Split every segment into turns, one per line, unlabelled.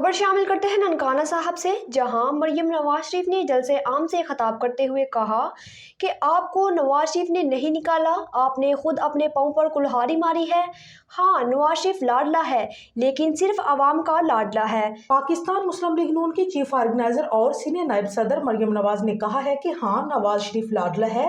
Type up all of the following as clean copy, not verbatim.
खबर शामिल करते हैं ननकाना साहब से, जहां मरियम नवाज शरीफ ने जलसे आम से खिताब करते हुए कहा कि आपको नवाज शरीफ ने नहीं निकाला, आपने खुद अपने पांव पर कुल्हाड़ी मारी है। हाँ, नवाज शरीफ लाडला है, लेकिन सिर्फ आवाम का लाडला है।
पाकिस्तान मुस्लिम लीग नून की चीफ ऑर्गेनाइजर और सीनियर नायब सदर मरियम नवाज ने कहा है कि हाँ, नवाज शरीफ लाडला है,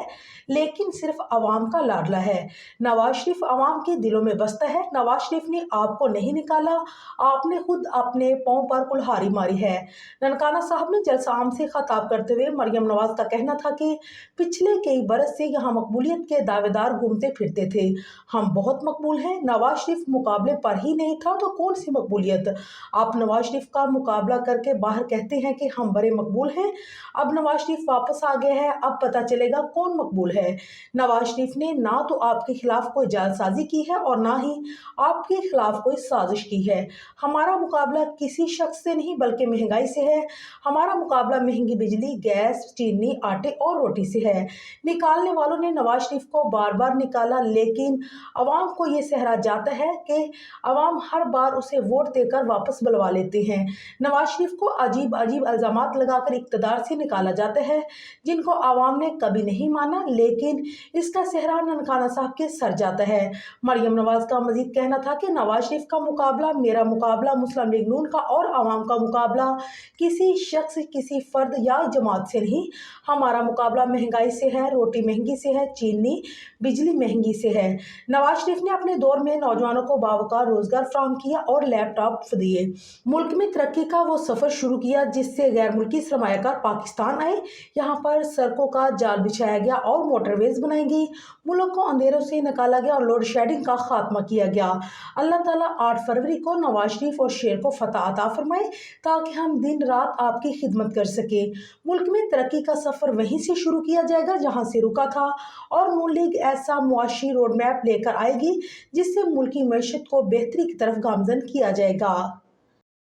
लेकिन सिर्फ अवाम का लाडला है। नवाज शरीफ अवाम के दिलों में बसता है। नवाज शरीफ ने आपको नहीं निकाला, आपने खुद अपने पांव पर कुल्हाड़ी मारी है। ननकाना साहब ने जलसा आम से खिताब करते हुए मरियम नवाज का कहना था कि पिछले कई बरस से यहाँ मकबूलियत के दावेदार घूमते फिरते थे, हम बहुत मकबूल हैं। नवाज शरीफ मुकाबले पर ही नहीं था तो कौन सी मकबूलियत। आप नवाज शरीफ का मुकाबला करके बाहर कहते हैं कि हम बड़े मकबूल हैं। अब नवाज शरीफ वापस आ गए हैं, अब पता चलेगा कौन मकबूल है। नवाज शरीफ ने ना तो आपके खिलाफ कोई जालसाजी की है और ना ही आपके खिलाफ कोई साजिश की है। हमारा मुकाबला किसी शख्स से नहीं बल्कि महंगाई से है। हमारा मुकाबला महंगी बिजली, गैस, चीनी, आटे और रोटी से है। निकालने वालों ने नवाज शरीफ को बार बार निकाला, लेकिन अवाम को ये सहरा जाता है कि अवाम हर बार उसे वोट देकर वापस बुलवा लेते हैं। नवाज शरीफ को अजीब अजीब इल्जामात लगाकर इक़्तिदार से निकाला जाता है, जिनको अवाम ने कभी नहीं माना, लेकिन इसका सेहरा ननकाना साहब के सर जाता है। मरियम नवाज का मजीद कहना था कि नवाज शरीफ का मुकाबला, मेरा मुकाबला, मुस्लिम लीग नून का और आवाम का मुकाबला किसी शख्स, किसी फर्द या जमात से नहीं। हमारा मुकाबला महंगाई से है, रोटी महंगी से है, चीनी, बिजली महंगी से है। नवाज शरीफ ने अपने दौर में नौजवानों को बावकार रोजगार फराहम किया और लैपटॉप दिए। मुल्क में तरक्की का वो सफर शुरू किया जिससे गैर मुल्की सरमायाकार पाकिस्तान आए। यहाँ पर सड़कों का जाल बिछाया गया और मोटरवेज बनाई गई। मुल्क को अंधेरों से निकाला गया और लोड शेडिंग का खात्मा किया गया। अल्लाह ताला 8 फरवरी को नवाज शरीफ और शेर को फतह अता फरमाए ताकि हम दिन रात आपकी खिदमत कर सके। मुल्क में तरक्की का सफर वहीं से शुरू किया जाएगा जहां से रुका था, और नून लीग ऐसा मुआशी रोड मैप लेकर आएगी जिससे मुल्क की मईशत को बेहतरी की तरफ गामजन किया जाएगा।